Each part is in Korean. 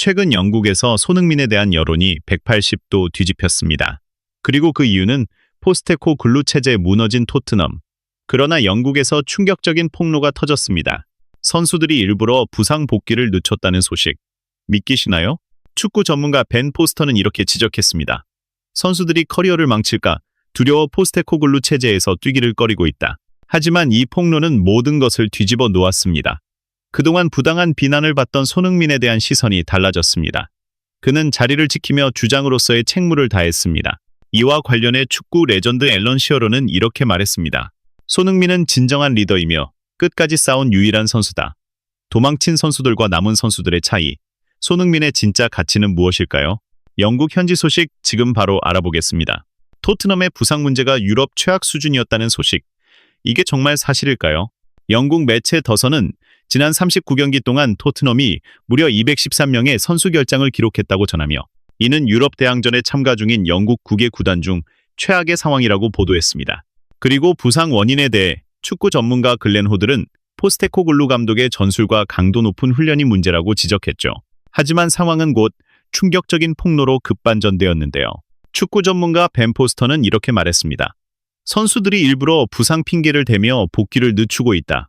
최근 영국에서 손흥민에 대한 여론이 180도 뒤집혔습니다. 그리고 그 이유는 포스테코글루 체제 무너진 토트넘. 그러나 영국에서 충격적인 폭로가 터졌습니다. 선수들이 일부러 부상 복귀를 늦췄다는 소식. 믿기시나요? 축구 전문가 벤 포스터는 이렇게 지적했습니다. 선수들이 커리어를 망칠까 두려워 포스테코글루 체제에서 뛰기를 꺼리고 있다. 하지만 이 폭로는 모든 것을 뒤집어 놓았습니다. 그동안 부당한 비난을 받던 손흥민에 대한 시선이 달라졌습니다. 그는 자리를 지키며 주장으로서의 책무를 다했습니다. 이와 관련해 축구 레전드 앨런 시어로는 이렇게 말했습니다. 손흥민은 진정한 리더이며 끝까지 싸운 유일한 선수다. 도망친 선수들과 남은 선수들의 차이. 손흥민의 진짜 가치는 무엇일까요? 영국 현지 소식 지금 바로 알아보겠습니다. 토트넘의 부상 문제가 유럽 최악 수준이었다는 소식. 이게 정말 사실일까요? 영국 매체 더선은 지난 39경기 동안 토트넘이 무려 213명의 선수 결장을 기록했다고 전하며 이는 유럽 대항전에 참가 중인 영국 9개 구단 중 최악의 상황이라고 보도했습니다. 그리고 부상 원인에 대해 축구 전문가 글렌 호들은 포스테코글루 감독의 전술과 강도 높은 훈련이 문제라고 지적했죠. 하지만 상황은 곧 충격적인 폭로로 급반전되었는데요. 축구 전문가 벤 포스터는 이렇게 말했습니다. 선수들이 일부러 부상 핑계를 대며 복귀를 늦추고 있다.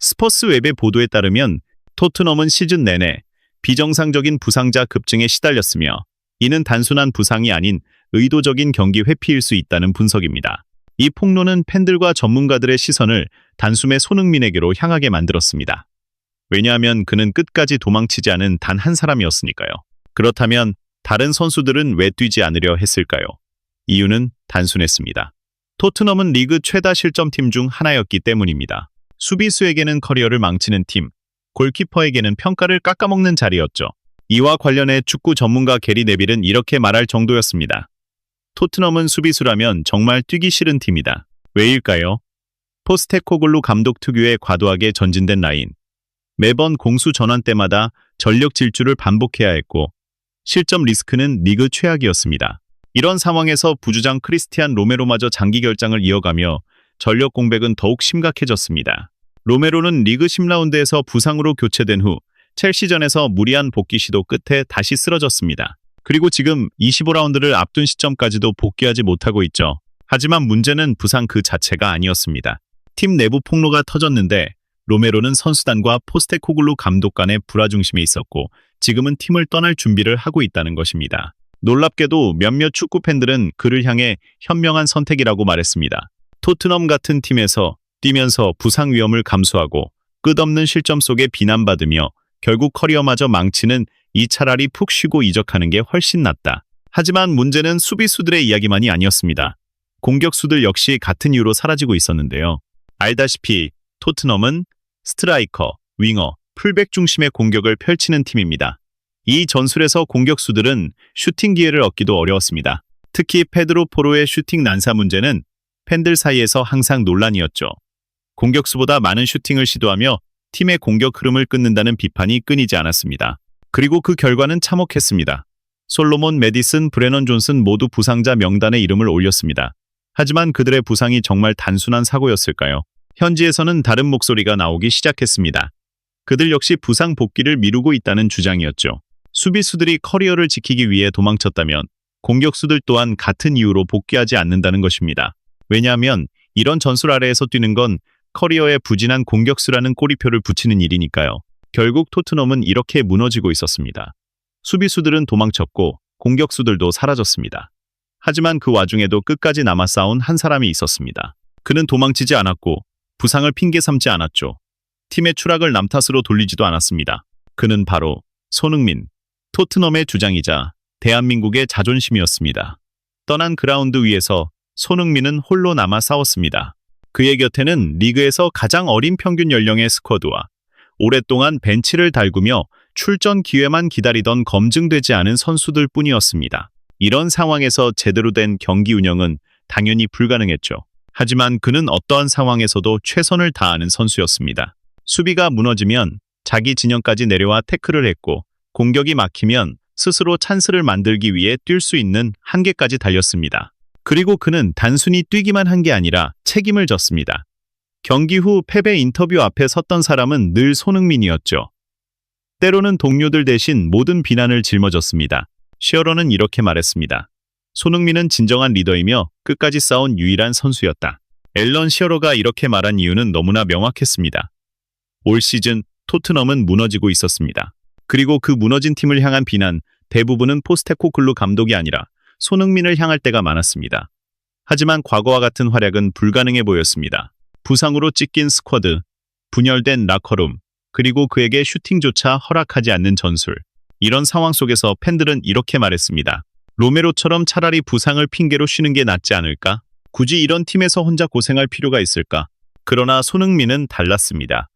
스퍼스웹의 보도에 따르면 토트넘은 시즌 내내 비정상적인 부상자 급증에 시달렸으며 이는 단순한 부상이 아닌 의도적인 경기 회피일 수 있다는 분석입니다. 이 폭로는 팬들과 전문가들의 시선을 단숨에 손흥민에게로 향하게 만들었습니다. 왜냐하면 그는 끝까지 도망치지 않은 단 한 사람이었으니까요. 그렇다면 다른 선수들은 왜 뛰지 않으려 했을까요? 이유는 단순했습니다. 토트넘은 리그 최다 실점팀 중 하나였기 때문입니다. 수비수에게는 커리어를 망치는 팀, 골키퍼에게는 평가를 깎아먹는 자리였죠. 이와 관련해 축구 전문가 게리 네빌은 이렇게 말할 정도였습니다. 토트넘은 수비수라면 정말 뛰기 싫은 팀이다. 왜일까요? 포스테코글루 감독 특유의 과도하게 전진된 라인. 매번 공수 전환 때마다 전력 질주를 반복해야 했고 실점 리스크는 리그 최악이었습니다. 이런 상황에서 부주장 크리스티안 로메로마저 장기 결장을 이어가며 전력 공백은 더욱 심각해졌습니다. 로메로는 리그 10라운드에서 부상으로 교체된 후 첼시전에서 무리한 복귀 시도 끝에 다시 쓰러졌습니다. 그리고 지금 25라운드를 앞둔 시점까지도 복귀하지 못하고 있죠. 하지만 문제는 부상 그 자체가 아니었습니다. 팀 내부 폭로가 터졌는데 로메로는 선수단과 포스테코글루 감독 간의 불화중심에 있었고 지금은 팀을 떠날 준비를 하고 있다는 것입니다. 놀랍게도 몇몇 축구 팬들은 그를 향해 현명한 선택이라고 말했습니다. 토트넘 같은 팀에서 뛰면서 부상 위험을 감수하고 끝없는 실점 속에 비난받으며 결국 커리어마저 망치는 이 차라리 푹 쉬고 이적하는 게 훨씬 낫다. 하지만 문제는 수비수들의 이야기만이 아니었습니다. 공격수들 역시 같은 이유로 사라지고 있었는데요. 알다시피 토트넘은 스트라이커, 윙어, 풀백 중심의 공격을 펼치는 팀입니다. 이 전술에서 공격수들은 슈팅 기회를 얻기도 어려웠습니다. 특히 페드로 포로의 슈팅 난사 문제는 팬들 사이에서 항상 논란이었죠. 공격수보다 많은 슈팅을 시도하며 팀의 공격 흐름을 끊는다는 비판이 끊이지 않았습니다. 그리고 그 결과는 참혹했습니다. 솔로몬 메디슨, 브레넌 존슨 모두 부상자 명단에 이름을 올렸습니다. 하지만 그들의 부상이 정말 단순한 사고였을까요? 현지에서는 다른 목소리가 나오기 시작했습니다. 그들 역시 부상 복귀를 미루고 있다는 주장이었죠. 수비수들이 커리어를 지키기 위해 도망쳤다면 공격수들 또한 같은 이유로 복귀하지 않는다는 것입니다. 왜냐하면 이런 전술 아래에서 뛰는 건 커리어에 부진한 공격수라는 꼬리표를 붙이는 일이니까요. 결국 토트넘은 이렇게 무너지고 있었습니다. 수비수들은 도망쳤고 공격수들도 사라졌습니다. 하지만 그 와중에도 끝까지 남아 싸운 한 사람이 있었습니다. 그는 도망치지 않았고 부상을 핑계 삼지 않았죠. 팀의 추락을 남 탓으로 돌리지도 않았습니다. 그는 바로 손흥민, 토트넘의 주장이자 대한민국의 자존심이었습니다. 떠난 그라운드 위에서 손흥민은 홀로 남아 싸웠습니다. 그의 곁에는 리그에서 가장 어린 평균 연령의 스쿼드와 오랫동안 벤치를 달구며 출전 기회만 기다리던 검증되지 않은 선수들 뿐이었습니다. 이런 상황에서 제대로 된 경기 운영은 당연히 불가능했죠. 하지만 그는 어떠한 상황에서도 최선을 다하는 선수였습니다. 수비가 무너지면 자기 진영까지 내려와 태클을 했고 공격이 막히면 스스로 찬스를 만들기 위해 뛸 수 있는 한계까지 달렸습니다. 그리고 그는 단순히 뛰기만 한 게 아니라 책임을 졌습니다. 경기 후 패배 인터뷰 앞에 섰던 사람은 늘 손흥민이었죠. 때로는 동료들 대신 모든 비난을 짊어졌습니다. 시어러는 이렇게 말했습니다. 손흥민은 진정한 리더이며 끝까지 싸운 유일한 선수였다. 앨런 시어러가 이렇게 말한 이유는 너무나 명확했습니다. 올 시즌 토트넘은 무너지고 있었습니다. 그리고 그 무너진 팀을 향한 비난 대부분은 포스테코글루 감독이 아니라 손흥민을 향할 때가 많았습니다. 하지만 과거와 같은 활약은 불가능해 보였습니다. 부상으로 찢긴 스쿼드, 분열된 라커룸, 그리고 그에게 슈팅조차 허락하지 않는 전술. 이런 상황 속에서 팬들은 이렇게 말했습니다. 로메로처럼 차라리 부상을 핑계로 쉬는 게 낫지 않을까? 굳이 이런 팀에서 혼자 고생할 필요가 있을까? 그러나 손흥민은 달랐습니다.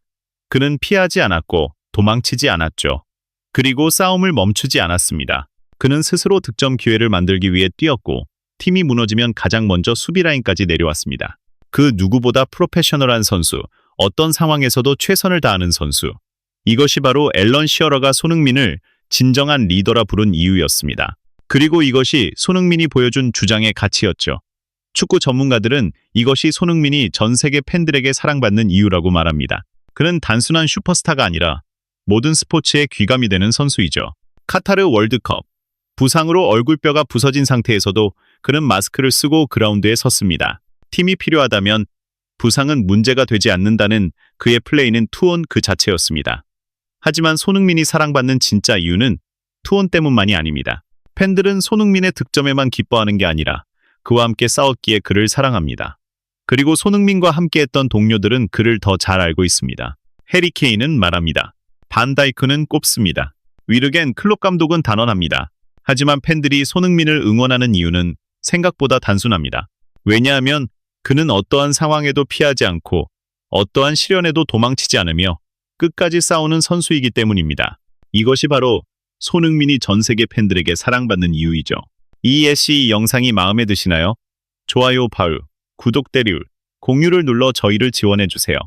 그는 피하지 않았고 도망치지 않았죠. 그리고 싸움을 멈추지 않았습니다. 그는 스스로 득점 기회를 만들기 위해 뛰었고 팀이 무너지면 가장 먼저 수비 라인까지 내려왔습니다. 그 누구보다 프로페셔널한 선수, 어떤 상황에서도 최선을 다하는 선수. 이것이 바로 앨런 시어러가 손흥민을 진정한 리더라 부른 이유였습니다. 그리고 이것이 손흥민이 보여준 주장의 가치였죠. 축구 전문가들은 이것이 손흥민이 전 세계 팬들에게 사랑받는 이유라고 말합니다. 그는 단순한 슈퍼스타가 아니라 모든 스포츠에 귀감이 되는 선수이죠. 카타르 월드컵. 부상으로 얼굴뼈가 부서진 상태에서도 그는 마스크를 쓰고 그라운드에 섰습니다. 팀이 필요하다면 부상은 문제가 되지 않는다는 그의 플레이는 투혼 그 자체였습니다. 하지만 손흥민이 사랑받는 진짜 이유는 투혼 때문만이 아닙니다. 팬들은 손흥민의 득점에만 기뻐하는 게 아니라 그와 함께 싸웠기에 그를 사랑합니다. 그리고 손흥민과 함께했던 동료들은 그를 더 잘 알고 있습니다. 해리 케인은 말합니다. 반 다이크는 꼽습니다. 위르겐 클롭 감독은 단언합니다. 하지만 팬들이 손흥민을 응원하는 이유는 생각보다 단순합니다. 왜냐하면 그는 어떠한 상황에도 피하지 않고 어떠한 시련에도 도망치지 않으며 끝까지 싸우는 선수이기 때문입니다. 이것이 바로 손흥민이 전 세계 팬들에게 사랑받는 이유이죠. 이 영상이 마음에 드시나요? 좋아요, 구독, 공유를 눌러 저희를 지원해주세요.